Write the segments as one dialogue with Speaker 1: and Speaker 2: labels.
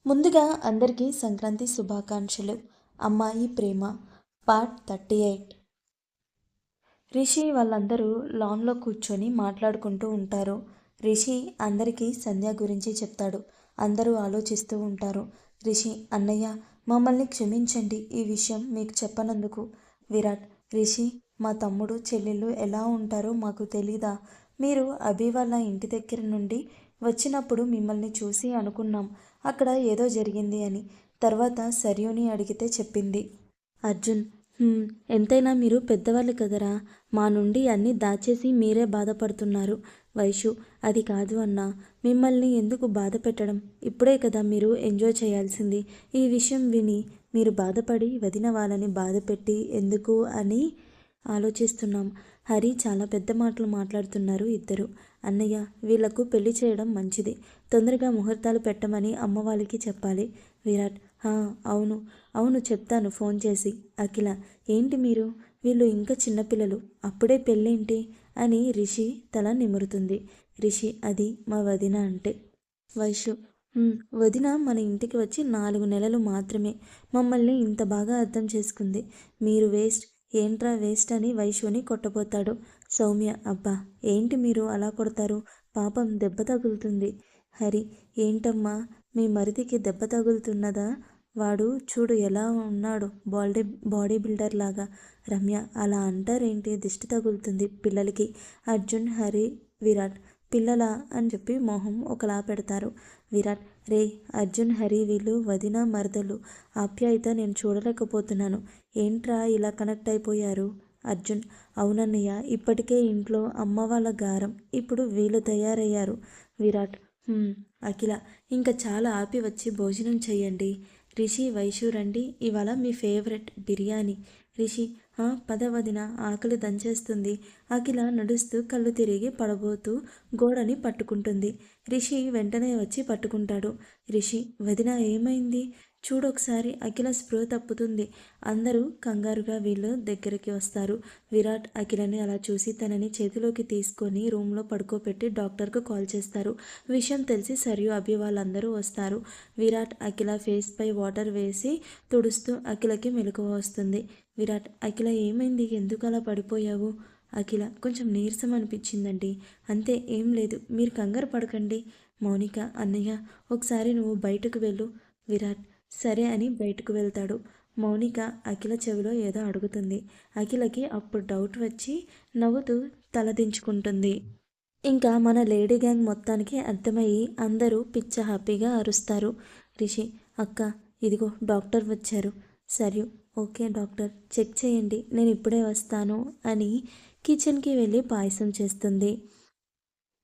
Speaker 1: ముందుగా అందరికీ సంక్రాంతి శుభాకాంక్షలు. అమ్మాయి ప్రేమ పార్ట్ 38. రిషి వాళ్ళందరూ లాన్లో కూర్చొని మాట్లాడుకుంటూ ఉంటారు. రిషి అందరికీ సంధ్య గురించి చెప్తాడు. అందరూ ఆలోచిస్తూ ఉంటారు. రిషి, అన్నయ్య మమ్మల్ని క్షమించండి ఈ విషయం మీకు చెప్పనందుకు. విరాట్, రిషి, మా తమ్ముడు చెల్లెళ్ళు ఎలా ఉంటారో మాకు తెలీదా? మీరు అభి వాళ్ళ ఇంటి దగ్గర నుండి వచ్చినప్పుడు మిమ్మల్ని చూసి అనుకున్నాం అక్కడ ఏదో జరిగింది అని. తర్వాత సర్యూని అడిగితే చెప్పింది. అర్జున్, ఎంతైనా మీరు పెద్దవాళ్ళు కదరా, మా నుండి అన్నీ దాచేసి మీరే బాధపడుతున్నారు. వైషు, అది కాదు అన్నా, మిమ్మల్ని ఎందుకు బాధ పెట్టడం? ఇప్పుడే కదా మీరు ఎంజాయ్ చేయాల్సింది. ఈ విషయం విని మీరు బాధపడి వదిన వాళ్ళని బాధ పెట్టి ఎందుకు అని ఆలోచిస్తున్నాం. హరి చాలా పెద్ద మాటలు మాట్లాడుతున్నారు ఇద్దరు. అన్నయ్య, వీళ్లకు పెళ్లి చేయడం మంచిది. తొందరగా ముహూర్తాలు పెట్టమని అమ్మ వాళ్ళకి చెప్పాలి. విరాట్, అవును అవును చెప్తాను ఫోన్ చేసి. అఖిల, ఏంటి మీరు, వీళ్ళు ఇంకా చిన్నపిల్లలు, అప్పుడే పెళ్ళేంటి అని రిషి తల నిమురుతుంది. రిషి, అది మా వదిన అంటే. వైషు, వదిన మన ఇంటికి వచ్చి 4 నెలలు మాత్రమే మమ్మల్ని ఇంత బాగా అర్థం చేసుకుంది. మీరు వేస్ట్, ఏంట్రా వేస్ట్ అని వైషుని కొట్టబోతాడు. సౌమ్య, అబ్బా ఏంటి మీరు అలా కొడతారు, పాపం దెబ్బ తగులుతుంది. హరి, ఏంటమ్మా మీ మరిదికి దెబ్బ తగులుతున్నదా? వాడు చూడు ఎలా ఉన్నాడు, బాడీ బిల్డర్ లాగా. రమ్య, అలా అంటారేంటి, దిష్టి తగులుతుంది పిల్లలకి. అర్జున్, హరి, విరాట్, పిల్లలా అని చెప్పి మొహం ఒకలా పెడతారు. విరాట్, రే అర్జున్, హరి వీళ్ళు వదిన మరదలు ఆప్యాయత నేను చూడలేకపోతున్నాను. ఏంట్రా ఇలా కనెక్ట్ అయిపోయారు? అర్జున్, అవునన్నయ్య, ఇప్పటికే ఇంట్లో అమ్మ వాళ్ళ గారం, ఇప్పుడు వీళ్ళు తయారయ్యారు. విరాట్, అఖిల, ఇంకా చాలా ఆపి వచ్చి భోజనం చెయ్యండి. రిషి, వైషు రండి, ఇవాళ మీ ఫేవరెట్ బిర్యానీ. రిషి, పద వదిన, ఆకలి దంచేస్తుంది. అఖిల నడుస్తూ కళ్ళు తిరిగి పడబోతూ గోడని పట్టుకుంటుంది. రిషి వెంటనే వచ్చి పట్టుకుంటాడు. రిషి, వదిన ఏమైంది? చూడొకసారి. అఖిల స్పృహ తప్పుతుంది. అందరూ కంగారుగా వీళ్ళు దగ్గరికి వస్తారు. విరాట్ అఖిలని అలా చూసి తనని చేతిలోకి తీసుకొని రూమ్లో పడుకోబెట్టి డాక్టర్కు కాల్ చేస్తారు. విషయం తెలిసి సరియు, అభి వాళ్ళందరూ వస్తారు. విరాట్ అఖిల ఫేస్ పై వాటర్ వేసి తుడుస్తూ అఖిలకి మెలకువ వస్తుంది. విరాట్, అఖిల ఏమైంది, ఎందుకు అలా పడిపోయావు? అఖిల, కొంచెం నీరసం అనిపించిందండి, అంతే, ఏం లేదు, మీరు కంగారు పడకండి. మౌనిక, అన్నయ్య ఒకసారి నువ్వు బయటకు వెళ్ళు. విరాట్, సరే అని బయటకు వెళ్తాడు. మౌనిక అఖిల చెవిలో ఏదో అడుగుతుంది. అఖిలకి అప్పుడు డౌట్ వచ్చి నవ్వుతూ తలదించుకుంటుంది. ఇంకా మన లేడీ గ్యాంగ్ మొత్తానికి అర్థమయ్యి అందరూ పిచ్చ హ్యాపీగా అరుస్తారు. రిషి, అక్క ఇదిగో డాక్టర్ వచ్చారు. సర్యు, ఓకే డాక్టర్, చెక్ చేయండి, నేను ఇప్పుడే వస్తాను అని కిచెన్కి వెళ్ళి పాయసం చేస్తుంది.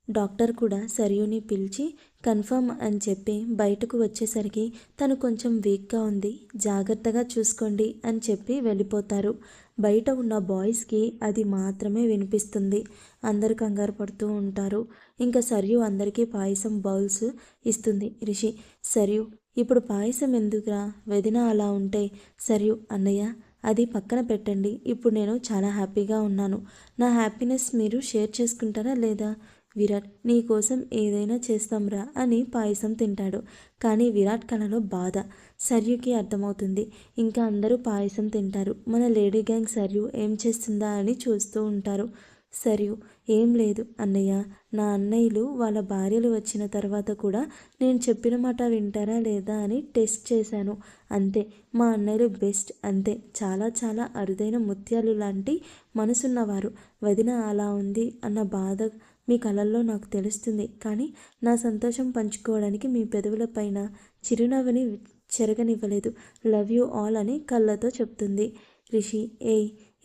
Speaker 1: డాక్టర్ కూడా సర్యుని పిలిచి కన్ఫర్మ్ అని చెప్పి బయటకు వచ్చేసరికి తను కొంచెం వీక్గా ఉంది, జాగ్రత్తగా చూసుకోండి అని చెప్పి వెళ్ళిపోతారు. బయట ఉన్న బాయ్స్కి అది మాత్రమే వినిపిస్తుంది. అందరు కంగారు పడుతూ ఉంటారు. ఇంకా సర్యు అందరికీ పాయసం బౌల్స్ ఇస్తుంది. రిషి, సర్యు ఇప్పుడు పాయసం ఎందుకురా, వదిన అలా ఉంటే. సర్యు, అన్నయ్య అది పక్కన పెట్టండి, ఇప్పుడు నేను చాలా హ్యాపీగా ఉన్నాను. నా హ్యాపీనెస్ మీరు షేర్ చేసుకుంటారా లేదా? విరాట్, నీ కోసం ఏదైనా చేస్తాంరా అని పాయసం తింటాడు. కానీ విరాట్ కళలో బాధ సర్యుకి అర్థమవుతుంది. ఇంకా అందరూ పాయసం తింటారు. మన లేడీ గ్యాంగ్ సర్యు ఏం చేస్తుందా అని చూస్తూ ఉంటారు. సర్యు, ఏం లేదు అన్నయ్య, నా అన్నయ్యలు వాళ్ళ భార్యలు వచ్చిన తర్వాత కూడా నేను చెప్పిన మాట వింటారా లేదా అని టెస్ట్ చేశాను, అంతే. మా అన్నయ్యలు బెస్ట్, అంతే. చాలా చాలా అరుదైన ముత్యాలు లాంటి మనసున్నవారు. వదిన అలా ఉంది అన్న బాధ మీ కళల్లో నాకు తెలుస్తుంది. కానీ నా సంతోషం పంచుకోవడానికి మీ పెదవులపైన చిరునవ్వుని చెరగనివ్వలేదు. లవ్ యూ ఆల్ అని కళ్ళతో చెప్తుంది. రిషి,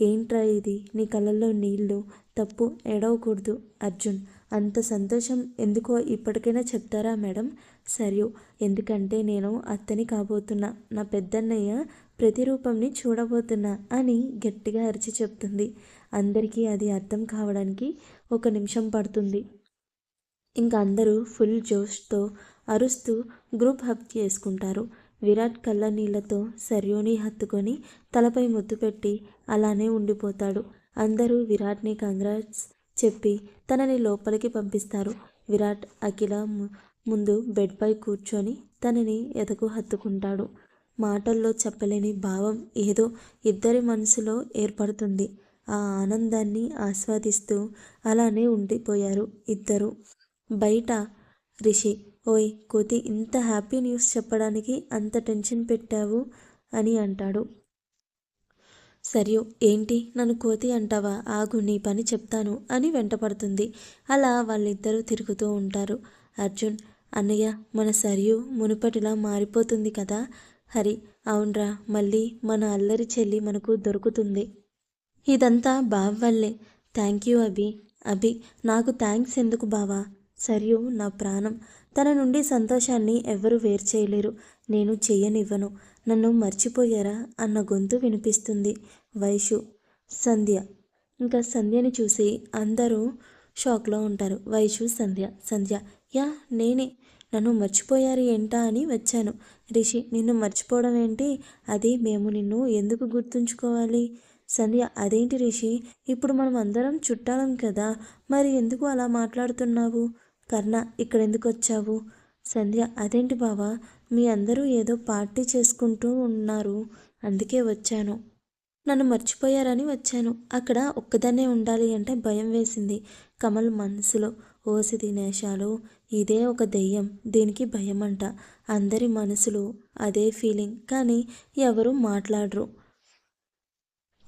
Speaker 1: ఏంట్రా ఇది, నీ కళ్ళల్లో నీళ్ళు, తప్పు, ఏడవకూడదు. అర్జున్, అంత సంతోషం ఎందుకో ఇప్పటికైనా చెప్తారా మేడం? సర్యు, ఎందుకంటే నేను అత్తని కాబోతున్నా, నా పెద్దన్నయ్య ప్రతిరూపంని చూడబోతున్నా అని గట్టిగా అరిచి చెప్తుంది. అందరికీ అది అర్థం కావడానికి 1 నిమిషం పడుతుంది. ఇంకా అందరూ ఫుల్ జోష్తో అరుస్తూ గ్రూప్ హగ్ చేసుకుంటారు. విరాట్ కళ్ళ నీళ్లతో సర్యుని హత్తుకొని తలపై ముద్దు పెట్టి అలానే ఉండిపోతాడు. అందరూ విరాట్ని కంగ్రాట్స్ చెప్పి తనని లోపలికి పంపిస్తారు. విరాట్ అఖిల ముందు బెడ్పై కూర్చొని తనని ఎదకు హత్తుకుంటాడు. మాటల్లో చెప్పలేని భావం ఏదో ఇద్దరి మనసులో ఏర్పడుతుంది. ఆ ఆనందాన్ని ఆస్వాదిస్తూ అలానే ఉండిపోయారు ఇద్దరు. బయట రిషి, ఓయ్ కోతి, ఇంత హ్యాపీ న్యూస్ చెప్పడానికి అంత టెన్షన్ పెట్టావు అని అంటాడు. సరియు, ఏంటి నన్ను కోతి అంటావా? ఆగు, నీ పని చెప్తాను అని వెంటపడుతుంది. అలా వాళ్ళిద్దరూ తిరుగుతూ ఉంటారు. అర్జున్, అన్నయ్య, మన సరియు మునుపటిలా మారిపోతుంది కదా? హరి, అవునరా, మళ్ళీ మన అల్లరి చెల్లి మనకు దొరుకుతుంది. ఇదంతా బావ వల్లే. థ్యాంక్ యూ అభి. అభి, నాకు థ్యాంక్స్ ఎందుకు బావా? సరియు నా ప్రాణం. తన నుండి సంతోషాన్ని ఎవరు వేరు చేయలేరు. నేను చెయ్యనివ్వను. నన్ను మర్చిపోయారా అన్న గొంతు వినిపిస్తుంది. వైషు, సంధ్య. ఇంకా సంధ్యని చూసి అందరూ షాక్లో ఉంటారు. వైషు, సంధ్య. సంధ్య, యా నేనే. నన్ను మర్చిపోయారు ఏంటా అని వచ్చాను. రిషి, నిన్ను మర్చిపోవడం ఏంటి? అది మేము నిన్ను ఎందుకు గుర్తుంచుకోవాలి? సంధ్య, అదేంటి రిషి, ఇప్పుడు మనం అందరం చుట్టాలం కదా, మరి ఎందుకు అలా మాట్లాడుతున్నావు? కర్ణ, ఇక్కడెందుకు వచ్చావు? సంధ్య, అదేంటి బావా, మీ అందరూ ఏదో పార్టీ చేసుకుంటూ ఉన్నారు, అందుకే వచ్చాను. నన్ను మర్చిపోయారని వచ్చాను. అక్కడ ఒక్కదాన్నే ఉండాలి అంటే భయం వేసింది. కమల్ మనసులో, ఓసి దినేశాలు, ఇదే ఒక దెయ్యం, దీనికి భయమంట. అందరి మనసులో అదే ఫీలింగ్, కానీ ఎవరు మాట్లాడరు.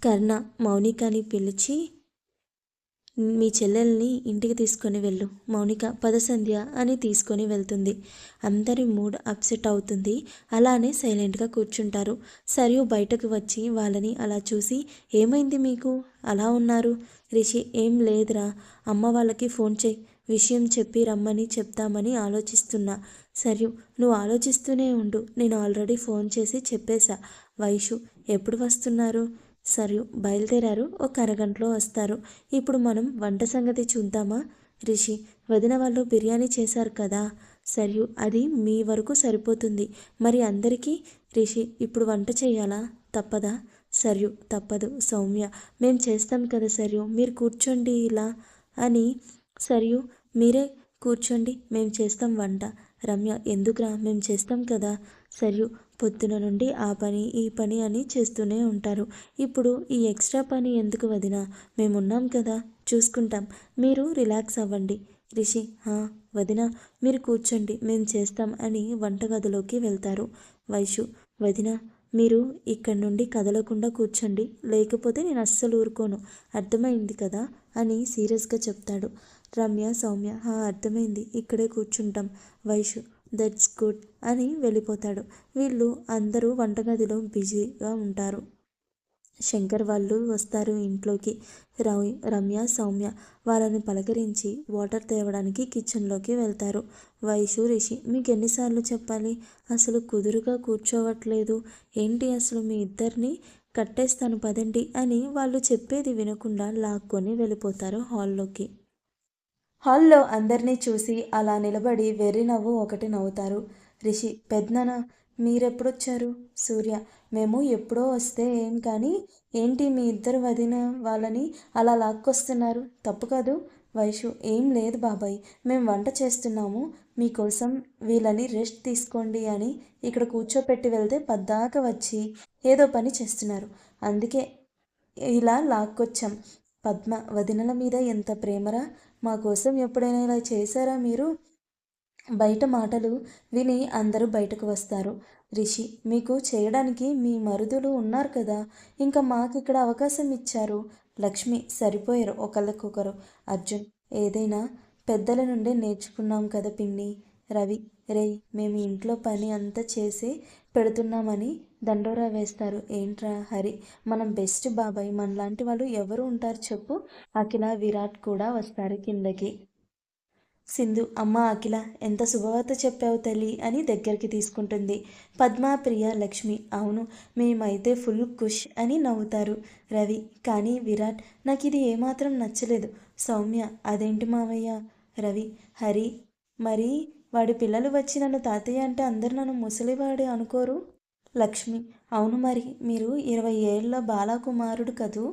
Speaker 1: కర్ణ మౌనికని పిలిచి, మీ చెల్లెల్ని ఇంటికి తీసుకొని వెళ్ళు. మౌనిక, పద సంధ్య అని తీసుకొని వెళ్తుంది. అందరి మూడ్ అప్సెట్ అవుతుంది. అలానే సైలెంట్గా కూర్చుంటారు. సరియు బయటకు వచ్చి వాళ్ళని అలా చూసి, ఏమైంది మీకు అలా ఉన్నారు? రిషి, ఏం లేదురా, అమ్మ వాళ్ళకి ఫోన్ చేయి, విషయం చెప్పి రమ్మని చెప్తామని ఆలోచిస్తున్నా. సరియు, నువ్వు ఆలోచిస్తూనే ఉండు, నేను ఆల్రెడీ ఫోన్ చేసి చెప్పేశా. వైషు, ఎప్పుడు వస్తున్నారు? సరియు, బయలుదేరారు, ఒక అరగంటలో వస్తారు. ఇప్పుడు మనం వంట సంగతి చూద్దామా? రిషి, వదిన వాళ్ళు బిర్యానీ చేశారు కదా. సరియు, అది మీ వరకు సరిపోతుంది, మరి అందరికీ? రిషి, ఇప్పుడు వంట చేయాలా? తప్పదా? సరియు, తప్పదు సౌమ్య, మేం చేస్తాం కదా సరియు, మీరు కూర్చోండి ఇలా అని. సరియు, మీరే కూర్చోండి, మేం చేస్తాం వంట. రమ్య, ఎందుకురా, మేం చేస్తాం కదా. సరియు, పొద్దున నుండి ఆ పని ఈ పని అని చేస్తూనే ఉంటారు, ఇప్పుడు ఈ ఎక్స్ట్రా పని ఎందుకు వదినా, మేమున్నాం కదా, చూసుకుంటాం, మీరు రిలాక్స్ అవ్వండి. రిషి, వదినా, మీరు కూర్చోండి, మేం చేస్తాం అని వంటగదిలోకి వెళ్తారు. వైషు, వదినా, మీరు ఇక్కడి నుండి కదలకుండా కూర్చోండి, లేకపోతే నేను అస్సలు ఊరుకోను, అర్థమైంది కదా అని సీరియస్గా చెప్తాడు. రమ్య, సౌమ్య, అర్థమైంది, ఇక్కడే కూర్చుంటాం. వైషు, దట్స్ గుడ్ అని వెళ్ళిపోతాడు. వీళ్ళు అందరూ వంటగదిలో బిజీగా ఉంటారు. శంకర్ వాళ్ళు వస్తారు ఇంట్లోకి. రమ్య, సౌమ్య వాళ్ళని పలకరించి వాటర్ తేవడానికి కిచెన్లోకి వెళ్తారు. వైషు, రిషి, మీకు ఎన్నిసార్లు చెప్పాలి, అసలు కుదురుగా కూర్చోవట్లేదు ఏంటి, అసలు మీ ఇద్దరిని కట్టేస్తాను పదండి అని వాళ్ళు చెప్పేది వినకుండా లాక్కొని వెళ్ళిపోతారు హాల్లోకి. హాల్లో అందరినీ చూసి అలా నిలబడి వెర్రి నవ్వు ఒకటి నవ్వుతారు. రిషి, పెద్దనాన్న మీరెప్పుడొచ్చారు? సూర్య, మేము ఎప్పుడో వస్తే ఏం కానీ, ఏంటి మీ ఇద్దరు వదిన వాళ్ళని అలా లాక్కొస్తున్నారు, తప్పు కాదు? వైషు, ఏం లేదు బాబాయ్, మేము వంట చేస్తున్నాము, మీకోసం వీళ్ళని రెస్ట్ తీసుకోండి అని ఇక్కడ కూర్చోపెట్టి వెళ్తే పద్దాక వచ్చి ఏదో పని చేస్తున్నారు, అందుకే ఇలా లాక్కొచ్చాం. పద్మ, వదినల మీద ఎంత ప్రేమరా, మా కోసం ఎప్పుడైనా ఇలా చేశారా మీరు? బయట మాటలు విని అందరూ బయటకు వస్తారు. రిషి, మీకు చేయడానికి మీ మరుదులు ఉన్నారు కదా, ఇంకా మాకు ఇక్కడ అవకాశం ఇచ్చారు. లక్ష్మి, సరిపోయారు ఒకళ్ళకొకరు. అర్జున్, ఏదైనా పెద్దల నుండే నేర్చుకున్నాం కదా పిన్ని. రవి, రేయ్, మేము ఇంట్లో పని అంతా చేసి పెడుతున్నామని దండోరా వేస్తారు ఏంట్రా? హరి, మనం బెస్ట్ బాబాయ్, మనలాంటి వాళ్ళు ఎవరు ఉంటారు చెప్పు. అఖిల, విరాట్ కూడా వస్తారు కిందకి. సింధు, అమ్మ అఖిల, ఎంత శుభవార్త చెప్పావు తల్లి అని దగ్గరికి తీసుకుంటుంది. పద్మ, ప్రియ, లక్ష్మి, అవును మేమైతే ఫుల్ ఖుష్ అని నవ్వుతారు. రవి, కానీ విరాట్, నాకు ఇది ఏమాత్రం నచ్చలేదు. సౌమ్య, అదేంటి మావయ్య? రవి, హరి, మరి వాడి పిల్లలు వచ్చి నన్ను తాతయ్య అంటే అందరు నన్ను ముసలివాడు అనుకోరు? లక్ష్మి, అవును మరి, మీరు 20 ఏళ్ల బాలకుమారుడు కదూ.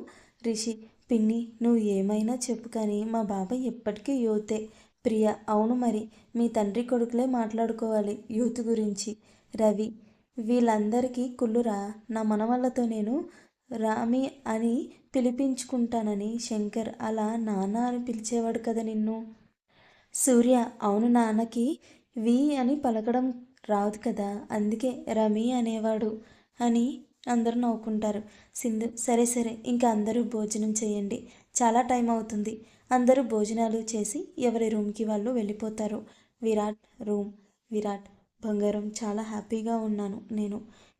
Speaker 1: రిషి, పిన్ని, నువ్వు ఏమైనా చెప్పు కానీ మా బాబాయ్ ఎప్పటికీ యువతే. ప్రియ అవును మరి మీ తండ్రి కొడుకులే మాట్లాడుకోవాలి యూత్ గురించి. రవి వీళ్ళందరికీ కుళ్ళురా నా మనవళ్ళతో నేను రామి అని పిలిపించుకుంటానని. శంకర్ అలా నాన్న అని పిలిచేవాడు కదా నిన్ను. సూర్య అవును నాన్నకి వి అని పలకడం రాదు కదా అందుకే రమి అనేవాడు అని అందరూ నవ్వుకుంటారు. సింధు సరే సరే ఇంకా అందరూ భోజనం చేయండి, చాలా టైం అవుతుంది. అందరూ భోజనాలు చేసి ఎవరి రూమ్కి వాళ్ళు వెళ్ళిపోతారు. విరాట్ రూమ్. విరాట్ బంగారం చాలా హ్యాపీగా ఉన్నాను నేను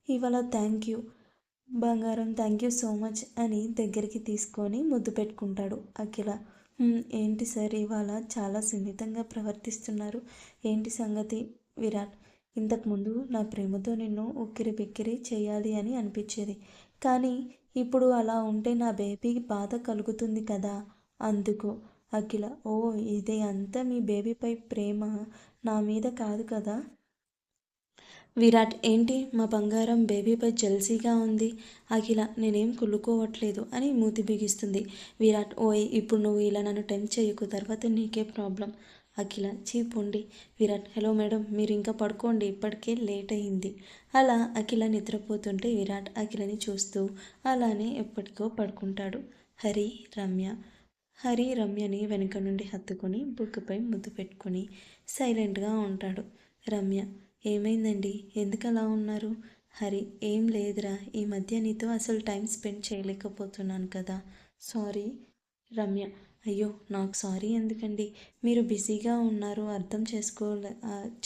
Speaker 1: ఇవాళ. థ్యాంక్ యూ బంగారం, థ్యాంక్ యూ సో మచ్ అని దగ్గరికి తీసుకొని ముద్దు పెట్టుకుంటాడు. అఖిల ఏంటి సార్ ఇవాళ చాలా సున్నితంగా ప్రవర్తిస్తున్నారు, ఏంటి సంగతి? విరాట్ ఇంతకుముందు నా ప్రేమతో నిన్ను ఉక్కిరి బిక్కిరి చేయాలి అని అనిపించేది, కానీ ఇప్పుడు అలా ఉంటే నా బేబీకి బాధ కలుగుతుంది కదా అందుకు. అఖిల ఓ ఇదే అంతా మీ బేబీపై ప్రేమ, నా మీద కాదు కదా. విరాట్ ఏంటి మా బంగారం బేబీపై జెల్సీగా ఉంది. అఖిల నేనేం కుళ్ళుకోవట్లేదు అని మూతి బిగిస్తుంది. విరాట్ ఓయ్ ఇప్పుడు నువ్వు ఇలా నన్ను టెంప్ట్ చేయకు, తర్వాత నీకే ప్రాబ్లం. అఖిల చీపోండి. విరాట్ హలో మేడం మీరు ఇంకా పడుకోండి, ఇప్పటికే లేట్ అయింది. అలా అఖిల నిద్రపోతుంటే విరాట్ అఖిలని చూస్తూ అలానే ఎప్పటికో పడుకుంటాడు. హరి రమ్య. హరి రమ్యని వెనుక నుండి హత్తుకొని బుగ్గపై ముద్దు పెట్టుకొని సైలెంట్గా ఉంటాడు. రమ్య ఏమైందండి ఎందుకు అలా ఉన్నారు? హరి ఏం లేదురా, ఈ మధ్య నీతో అసలు టైం స్పెండ్ చేయలేకపోతున్నాను కదా, సారీ. రమ్య అయ్యో నాకు సారీ ఎందుకండి, మీరు బిజీగా ఉన్నారు అర్థం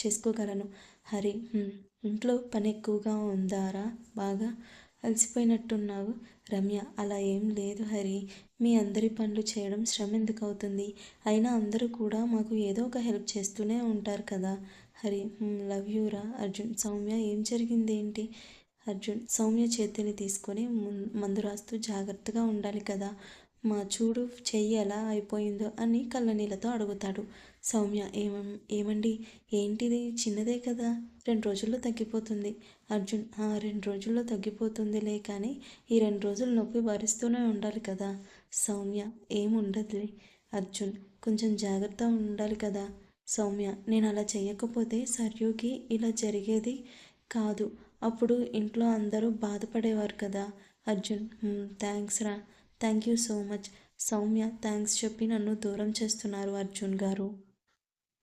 Speaker 1: చేసుకోగలను. హరి ఇంట్లో పని ఎక్కువగా ఉందారా, బాగా అలసిపోయినట్టున్నావు. రమ్య అలా ఏం లేదు హరి, మీ అందరి పనులు చేయడం శ్రమ ఎందుకు అవుతుంది, అయినా అందరూ కూడా మాకు ఏదో ఒక హెల్ప్ చేస్తూనే ఉంటారు కదా. హరి లవ్ యూరా. అర్జున్ సౌమ్య ఏం జరిగింది ఏంటి? అర్జున్ సౌమ్య చేతిని తీసుకొని మందు రాస్తూ జాగ్రత్తగా ఉండాలి కదా, మా చూడు చెయ్యి ఎలా అయిపోయిందో అని కళ్ళనీళ్ళతో అడుగుతాడు. సౌమ్య ఏమండి ఏంటిది చిన్నదే కదా 2 రోజుల్లో తగ్గిపోతుంది. అర్జున్ 2 రోజుల్లో తగ్గిపోతుందిలే కానీ ఈ 2 రోజులు నొప్పి భరిస్తూనే ఉండాలి కదా. సౌమ్య ఏముండదులే. అర్జున్ కొంచెం జాగ్రత్త ఉండాలి కదా. సౌమ్య నేను అలా చేయకపోతే సర్యూకి ఇలా జరిగేది కాదు, అప్పుడు ఇంట్లో అందరూ బాధపడేవారు కదా. అర్జున్ థ్యాంక్స్ రా, thank you so much. Soumya thanks చెప్పి నన్ను దూరం చేస్తున్నారు అర్జున్ గారు.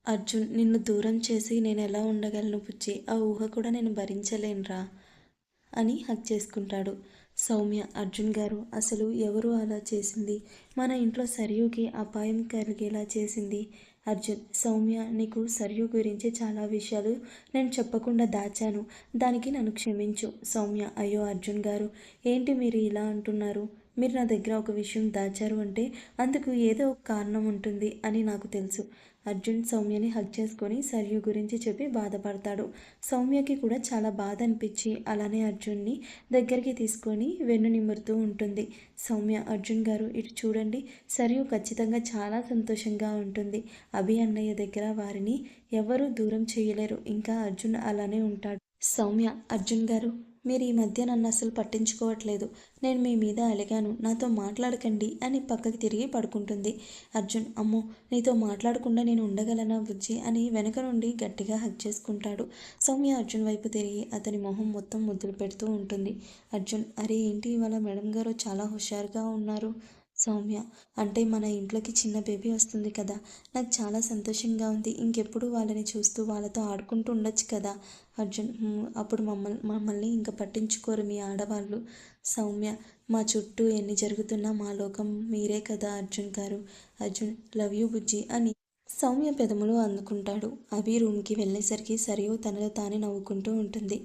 Speaker 1: అర్జున్ నిన్ను దూరం చేసి నేను ఎలా ఉండగలను బుజ్జి, ఆ ఊహ కూడా నేను భరించలేనురా అని హక్ చేసుకుంటాడు. సౌమ్య అర్జున్ గారు అసలు ఎవరు అలా చేసింది, మన ఇంట్లో సర్యూకి అపాయం కలిగేలా చేసింది? అర్జున్ సౌమ్య నీకు సర్యు గురించి చాలా విషయాలు నేను చెప్పకుండా దాచాను, దానికి నన్ను క్షమించు. సౌమ్య అయ్యో అర్జున్ గారు ఏంటి మీరు ఇలా అంటున్నారు, మీరు నా దగ్గర ఒక విషయం దాచారు అంటే అందుకు ఏదో ఒక కారణం ఉంటుంది అని నాకు తెలుసు. అర్జున్ సౌమ్యని హగ్ చేసుకొని సర్యు గురించి చెప్పి బాధపడతాడు. సౌమ్యకి కూడా చాలా బాధ అనిపించి అలానే అర్జున్ని దగ్గరికి తీసుకొని వెన్ను నిమురుతూ ఉంటుంది. సౌమ్య అర్జున్ గారు ఇటు చూడండి, సర్యు ఖచ్చితంగా చాలా సంతోషంగా ఉంటుంది. అభి అన్నయ్య దగ్గర వారిని ఎవరూ దూరం చేయలేరు, ఇంకా అర్జున్ అలానే ఉంటాడు. సౌమ్య అర్జున్ గారు మీరు ఈ మధ్య నన్ను అసలు పట్టించుకోవట్లేదు, నేను మీ మీద అలిగాను, నాతో మాట్లాడకండి అని పక్కకి తిరిగి పడుకుంటుంది. అర్జున్ అమ్మో నీతో మాట్లాడకుండా నేను ఉండగలనా బుజ్జి అని వెనక నుండి గట్టిగా హగ్ చేసుకుంటాడు. సౌమ్య అర్జున్ వైపు తిరిగి అతని మొహం మొత్తం ముద్దులు పెడుతూ ఉంటుంది. అర్జున్ అరే ఏంటి ఇవాళ మేడం గారు చాలా హుషారుగా ఉన్నారు. సౌమ్య అంటే మన ఇంట్లోకి చిన్న బేబీ వస్తుంది కదా, నాకు చాలా సంతోషంగా ఉంది, ఇంకెప్పుడు వాళ్ళని చూస్తూ వాళ్ళతో ఆడుకుంటూ ఉండొచ్చు కదా. అర్జున్ అప్పుడు మమ్మల్ని ఇంకా పట్టించుకోరు మీ ఆడవాళ్ళు. సౌమ్య మా చుట్టూ ఎన్ని జరుగుతున్నా మా లోకం మీరే కదా అర్జున్ గారు. అర్జున్ లవ్ యూ బుజ్జి అని సౌమ్య పెదములు అందుకుంటాడు. అభి రూమ్కి వెళ్ళేసరికి సరియు తనలో తానే నవ్వుకుంటూ ఉంటుంది.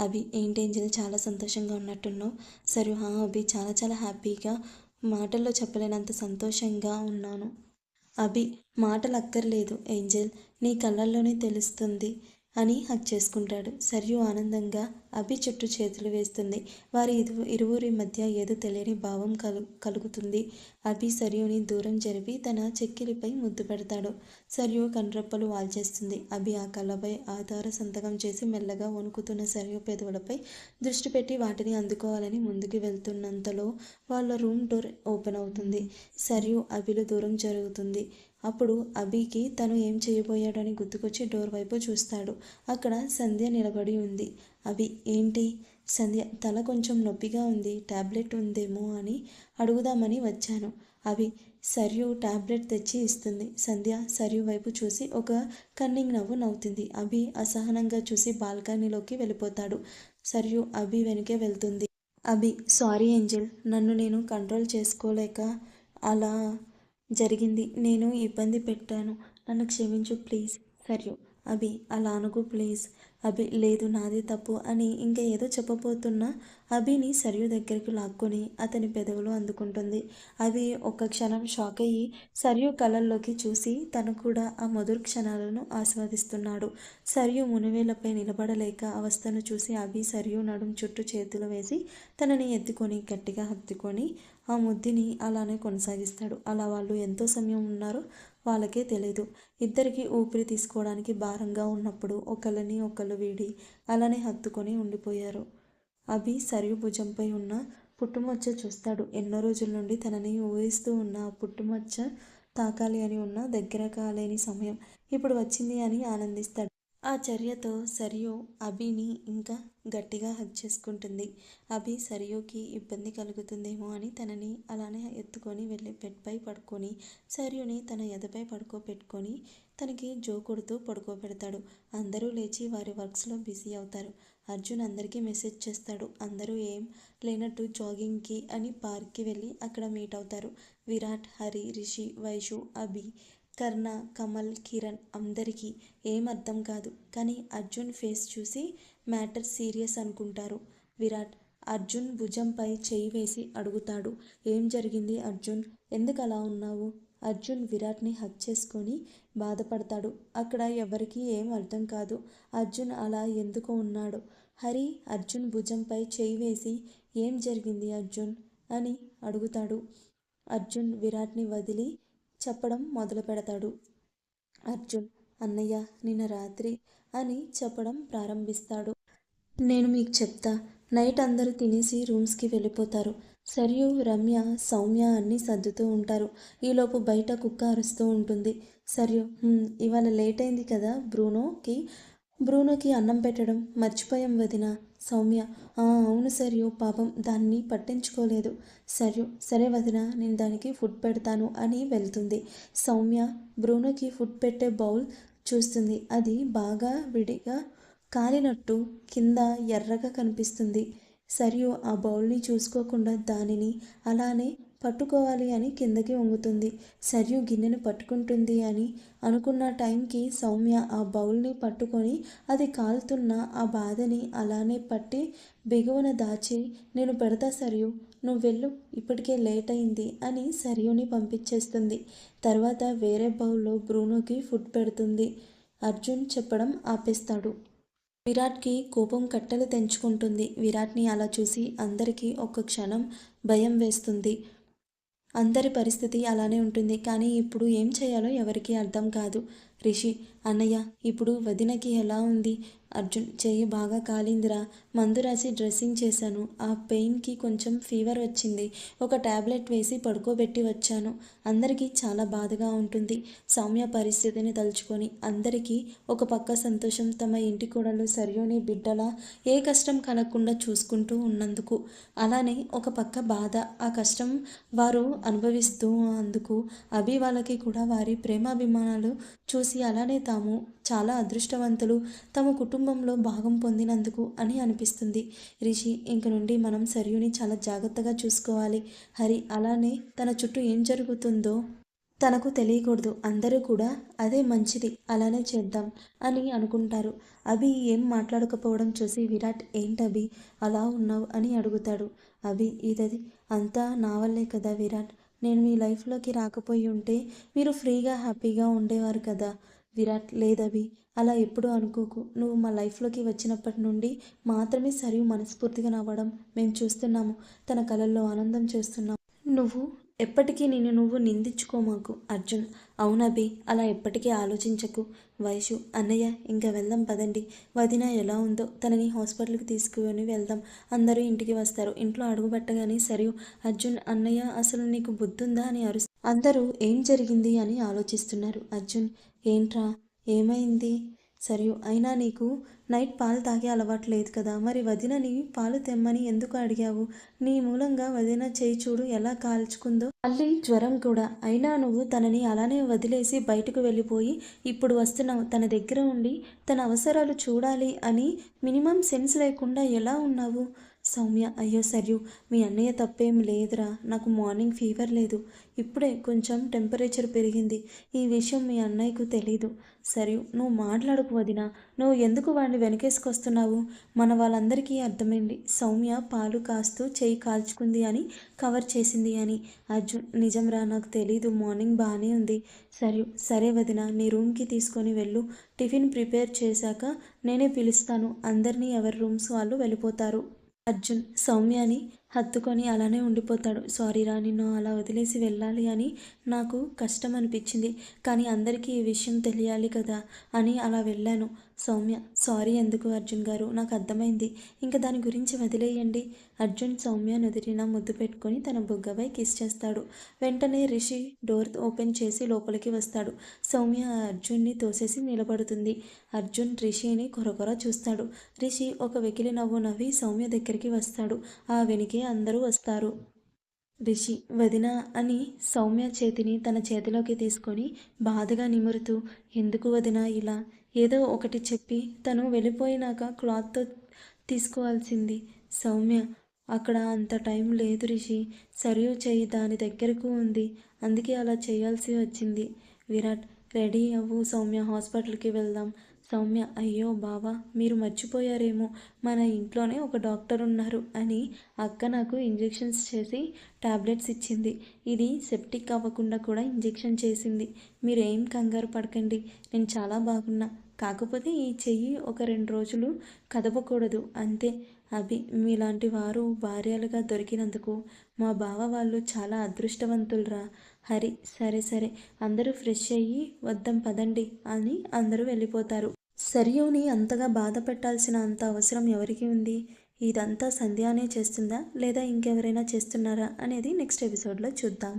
Speaker 1: అభి ఏంటి ఏంజల్ చాలా సంతోషంగా ఉన్నట్టున్నావు. సరియు అభి చాలా చాలా హ్యాపీగా, మాటల్లో చెప్పలేనంత సంతోషంగా ఉన్నాను. అభి మాటలు అక్కర్లేదు ఏంజెల్, నీ కళ్ళల్లోనే తెలుస్తుంది అని హక్ చేసుకుంటాడు. సరియు ఆనందంగా అభి చుట్టూ చేతులు వేస్తుంది. వారి ఇరువురి మధ్య ఏదో తెలియని భావం కలుగుతుంది. అభి సరియుని దూరం జరిపి తన చెక్కిలిపై ముద్దు పెడతాడు. సరియు కండ్రెప్పలు వాల్చేస్తుంది. అభి ఆ కళ్ళపై ఆధార సంతకం చేసి మెల్లగా వణుకుతున్న సరియు పెదవులపై దృష్టి పెట్టి వాటిని అందుకోవాలని ముందుకు వెళ్తున్నంతలో వాళ్ళ రూమ్ డోర్ ఓపెన్ అవుతుంది. సరియు అభిలు దూరం జరుగుతుంది. అప్పుడు అభికి తను ఏం చేయబోయాడని గుర్తుకొచ్చి డోర్ వైపు చూస్తాడు. అక్కడ సంధ్య నిలబడి ఉంది. అభి ఏంటి? సంధ్య తల కొంచెం నొప్పిగా ఉంది, టాబ్లెట్ ఉందేమో అని అడుగుదామని వచ్చాను. అభి సర్యు టాబ్లెట్ తెచ్చి ఇస్తుంది. సంధ్య సర్యు వైపు చూసి ఒక కన్నింగ్ నవ్వు నవ్వుతుంది. అభి అసహనంగా చూసి బాల్కనీలోకి వెళ్ళిపోతాడు. సర్యు అభి వెనుకే వెళ్తుంది. అభి సారీ ఏంజెల్, నన్ను నేను కంట్రోల్ చేసుకోలేక అలా జరిగింది. నేను ఇబ్బంది పెట్టాను, నన్ను క్షమించు ప్లీజ్. సర్యు అభి అలా అనుకు ప్లీజ్. అభి లేదు నాదే తప్పు అని ఇంకా ఏదో చెప్పబోతున్నా అభిని సర్యు దగ్గరికి లాక్కొని అతని పెదవులు అందుకుంటుంది. అభి ఒక్క క్షణం షాక్ అయ్యి సర్యు కళ్ళల్లోకి చూసి తను కూడా ఆ మధుర క్షణాలను ఆస్వాదిస్తున్నాడు. సర్యు మునివేలపై నిలబడలేక అవస్థను చూసి అభి సర్యు నడుం చుట్టూ చేతులు వేసి తనని ఎత్తుకొని గట్టిగా హత్తుకొని ఆ ముద్దుని అలానే కొనసాగిస్తాడు. అలా వాళ్ళు ఎంతో సమయం ఉన్నారో వాళ్ళకే తెలీదు. ఇద్దరికి ఊపిరి తీసుకోవడానికి భారంగా ఉన్నప్పుడు ఒకళ్ళని ఒకళ్ళు వీడి అలానే హత్తుకొని ఉండిపోయారు. అభి సర్యు భుజంపై ఉన్న పుట్టుమచ్చ చూస్తాడు. ఎన్నో రోజుల నుండి తనని ఊహిస్తూ ఉన్న ఆ పుట్టుమచ్చ తాకాలి అని ఉన్న దగ్గర కాలేని సమయం ఇప్పుడు వచ్చింది అని ఆనందిస్తాడు. ఆ చర్యతో సరియు అభిని ఇంకా గట్టిగా హగ్ చేసుకుంటుంది. అభి సరియుకి ఇబ్బంది కలుగుతుందేమో అని తనని అలానే ఎత్తుకొని వెళ్ళి బెడ్పై పడుకొని సరియుని తన ఎదపై పడుకోబెట్టుకొని తనకి జో కొడుతూ పడుకోబెడతాడు. అందరూ లేచి వారి వర్క్స్లో బిజీ అవుతారు. అర్జున్ అందరికీ మెసేజ్ చేస్తాడు. అందరూ ఏం లేనట్టు జాగింగ్కి అని పార్క్కి వెళ్ళి అక్కడ మీట్ అవుతారు. విరాట్, హరి, రిషి, వైషు, అభి, కర్ణ, కమల్, కిరణ్ అందరికీ ఏం అర్థం కాదు. కానీ అర్జున్ ఫేస్ చూసి మ్యాటర్ సీరియస్ అనుకుంటారు. విరాట్ అర్జున్ భుజంపై చేయి వేసి అడుగుతాడు. ఏం జరిగింది అర్జున్, ఎందుకు అలా ఉన్నావు? అర్జున్ విరాట్ని హగ్ చేసుకొని బాధపడతాడు. అక్కడ ఎవరికీ ఏం అర్థం కాదు అర్జున్ అలా ఎందుకు ఉన్నాడు. హరి అర్జున్ భుజంపై చేయి వేసి ఏం జరిగింది అర్జున్ అని అడుగుతాడు. అర్జున్ విరాట్ని వదిలి చెప్పడం మొదలు పెడతాడు. అర్జున్ అన్నయ్య నిన్న రాత్రి అని చెప్పడం ప్రారంభిస్తాడు. నేను మీకు చెప్తా. నైట్ అందరూ తినేసి రూమ్స్కి వెళ్ళిపోతారు. సరియు, రమ్య, సౌమ్య అన్నీ సర్దుతూ ఉంటారు. ఈలోపు బయట కుక్క అరుస్తూ ఉంటుంది. సరియు ఇవాళ లేట్ అయింది కదా బ్రూనోకి అన్నం పెట్టడం మర్చిపోయాం వదిన. సౌమ్య అవును సరియు, పాపం దాన్ని పట్టించుకోలేదు. సరియు సరే వదిన, నేను దానికి ఫుడ్ పెడతాను అని వెళ్తుంది. సౌమ్య బ్రూనోకి ఫుడ్ పెట్టే బౌల్ చూస్తుంది. అది బాగా విడిగా కాలినట్టు కింద ఎర్రగా కనిపిస్తుంది. సరియు ఆ బౌల్ని చూసుకోకుండా దానిని అలానే పట్టుకోవాలి అని కిందకి వంగుతుంది. సరియు గిన్నెను పట్టుకుంటుంది అని అనుకున్న టైంకి సౌమ్య ఆ బౌల్ని పట్టుకొని అది కాలుతున్న ఆ బాధని అలానే పట్టి బిగువన దాచి నేను పెడతా సరియు, నువ్వు వెళ్ళు, ఇప్పటికే లేట్ అయింది అని సరియుని పంపించేస్తుంది. తర్వాత వేరే బౌల్లో బ్రూనోకి ఫుడ్ పెడుతుంది. అర్జున్ చెప్పడం ఆపేస్తాడు. విరాట్కి కోపం కట్టలు తెంచుకుంటుంది. విరాట్ని అలా చూసి అందరికీ ఒక్క క్షణం భయం వేస్తుంది. అందరి పరిస్థితి అలానే ఉంటుంది. కానీ ఇప్పుడు ఏం చేయాలో ఎవరికీ అర్థం కాదు. రిషి అన్నయ్య ఇప్పుడు వదినకి ఎలా ఉంది? అర్జున్ చెయ్యి బాగా కాలిందిరా, మందు రాసి డ్రెస్సింగ్ చేశాను. ఆ పెయిన్కి కొంచెం ఫీవర్ వచ్చింది. ఒక టాబ్లెట్ వేసి పడుకోబెట్టి వచ్చాను. అందరికీ చాలా బాధగా ఉంటుంది. సౌమ్య పరిస్థితిని తలుచుకొని అందరికీ ఒక పక్క సంతోషం, తమ ఇంటి కోడలు సరియుని బిడ్డలా ఏ కష్టం కలగకుండా చూసుకుంటూ ఉన్నందుకు. అలానే ఒక పక్క బాధ, ఆ కష్టం వారు అనుభవిస్తూ అందుకు. అభి వాళ్ళకి కూడా వారి ప్రేమాభిమానాలు చూసి అలానే తాము చాలా అదృష్టవంతులు, తమ కుటుంబంలో భాగం పొందినందుకు అని అనిపిస్తుంది. రిషి ఇంక నుండి మనం సరియుని చాలా జాగ్రత్తగా చూసుకోవాలి. హరి అలానే తన చుట్టూ ఏం జరుగుతుందో తనకు తెలియకూడదు. అందరూ కూడా అదే మంచిది, అలానే చేద్దాం అని అనుకుంటారు. అభి ఏం మాట్లాడకపోవడం చూసి విరాట్ ఏంటభి అలా ఉన్నావు అని అడుగుతాడు. అభి ఇదది అంతా నా వల్లే కదా విరాట్, నేను మీ లైఫ్లోకి రాకపోయి ఉంటే మీరు ఫ్రీగా హ్యాపీగా ఉండేవారు కదా. విరాట్ లేదభి అలా ఎప్పుడూ అనుకోకు. నువ్వు మా లైఫ్లోకి వచ్చినప్పటి నుండి మాత్రమే సరియు మనస్ఫూర్తిగా నవ్వడం మేము చూస్తున్నాము. తన కళల్లో ఆనందం చేస్తున్నాము. నువ్వు ఎప్పటికీ నిన్ను నువ్వు నిందించుకోమాకు అర్జున్. అవునభి, అలా ఎప్పటికీ ఆలోచించకు. వైషు, అన్నయ్య ఇంకా వెళ్దాం పదండి. వదిన ఎలా ఉందో తనని హాస్పిటల్కి తీసుకుని వెళ్దాం. అందరూ ఇంటికి వస్తారు. ఇంట్లో అడుగుపెట్టగానే సరియు, అర్జున్ అన్నయ్య అసలు నీకు బుద్ధుందా అని అందరూ ఏం జరిగింది అని ఆలోచిస్తున్నారు. అర్జున్, ఏంట్రా, ఏమైంది? సరియు, అయినా నీకు నైట్ పాలు తాగే అలవాటు లేదు కదా, మరి వదినని పాలు తెమ్మని ఎందుకు అడిగావు? నీ మూలంగా వదిన చేయి చూడు ఎలా కాల్చుకుందో. మళ్ళీ జ్వరం కూడా. అయినా నువ్వు తనని అలానే వదిలేసి బయటకు వెళ్ళిపోయి ఇప్పుడు వస్తున్నావు. తన దగ్గర ఉండి తన అవసరాలు చూడాలి అని మినిమం సెన్స్ లేకుండా ఎలా ఉన్నావు? సౌమ్య, అయ్యో సరియు, మీ అన్నయ్య తప్పేం లేదురా. నాకు మార్నింగ్ ఫీవర్ లేదు, ఇప్పుడే కొంచెం టెంపరేచర్ పెరిగింది. ఈ విషయం మీ అన్నయ్యకు తెలీదు. సరియు, నువ్వు మాట్లాడకు వదినా. నువ్వు ఎందుకు వాడిని వెనకేసుకొస్తున్నావు? మన వాళ్ళందరికీ అర్థమైంది సౌమ్య పాలు కాస్తూ చేయి కాల్చుకుంది అని, కవర్ చేసింది అని. అర్జున్, నిజంరా, నాకు తెలీదు. మార్నింగ్ బాగానే ఉంది. సరియు, సరే వదిన, నీ రూమ్కి తీసుకొని వెళ్ళు. టిఫిన్ ప్రిపేర్ చేశాక నేనే పిలుస్తాను. అందరినీ ఎవరి రూమ్స్ వాళ్ళు వెళ్ళిపోతారు. అర్జున్ సౌమ్యని హత్తుకొని అలానే ఉండిపోతాడు. సారీరా, నిన్ను అలా వదిలేసి వెళ్ళాలి అని నాకు కష్టం అనిపించింది. కానీ అందరికీ ఈ విషయం తెలియాలి కదా అని అలా వెళ్ళాను. సౌమ్య, సారీ ఎందుకు అర్జున్ గారు, నాకు అర్థమైంది. ఇంకా దాని గురించి వదిలేయండి. అర్జున్ సౌమ్య నుదిరిన ముద్దు పెట్టుకొని తన బుగ్గపై కిస్ చేస్తాడు. వెంటనే రిషి డోర్ ఓపెన్ చేసి లోపలికి వస్తాడు. సౌమ్య అర్జున్ని తోసేసి నిలబడుతుంది. అర్జున్ రిషిని కొరకొర చూస్తాడు. రిషి ఒక వెకిలి నవ్వు నవ్వి సౌమ్య దగ్గరికి వస్తాడు. ఆ వెనుకే అందరూ వస్తారు. రిషి, వదిన అని సౌమ్య చేతిని తన చేతిలోకి తీసుకొని బాధగా నిమురుతూ, ఎందుకు వదిన ఇలా? ఏదో ఒకటి చెప్పి తను వెళ్ళిపోయినాక క్లాత్తో తీసుకోవాల్సింది. సౌమ్య, అక్కడ అంత టైం లేదు రిషి. సరియు చెయ్యి దాని దగ్గరకు ఉంది, అందుకే అలా చేయాల్సి వచ్చింది. విరాట్, రెడీ అవ్వు సౌమ్య, హాస్పిటల్కి వెళ్దాం. సౌమ్య, అయ్యో బావా, మీరు మర్చిపోయారేమో, మన ఇంట్లోనే ఒక డాక్టర్ ఉన్నారు అని అక్క నాకు ఇంజెక్షన్స్ చేసి టాబ్లెట్స్ ఇచ్చింది. ఇది సెప్టిక్ అవ్వకుండా కూడా ఇంజెక్షన్ చేసింది. మీరేం కంగారు పడకండి, నేను చాలా బాగున్నా. కాకపోతే ఈ చెయ్యి ఒక 2 రోజులు కదపకూడదు అంతే. అభి, మీలాంటి వారు భార్యలుగా దొరికినందుకు మా బావ వాళ్ళు చాలా అదృష్టవంతులరా. హరి, సరే సరే, అందరూ ఫ్రెష్ అయ్యి వద్దాం పదండి అని అందరూ వెళ్ళిపోతారు. సరియుని అంతగా బాధ పెట్టాల్సిన అంత అవసరం ఎవరికి ఉంది? ఇదంతా సంధ్యానే చేస్తుందా లేదా ఇంకెవరైనా చేస్తున్నారా అనేది నెక్స్ట్ ఎపిసోడ్లో చూద్దాం.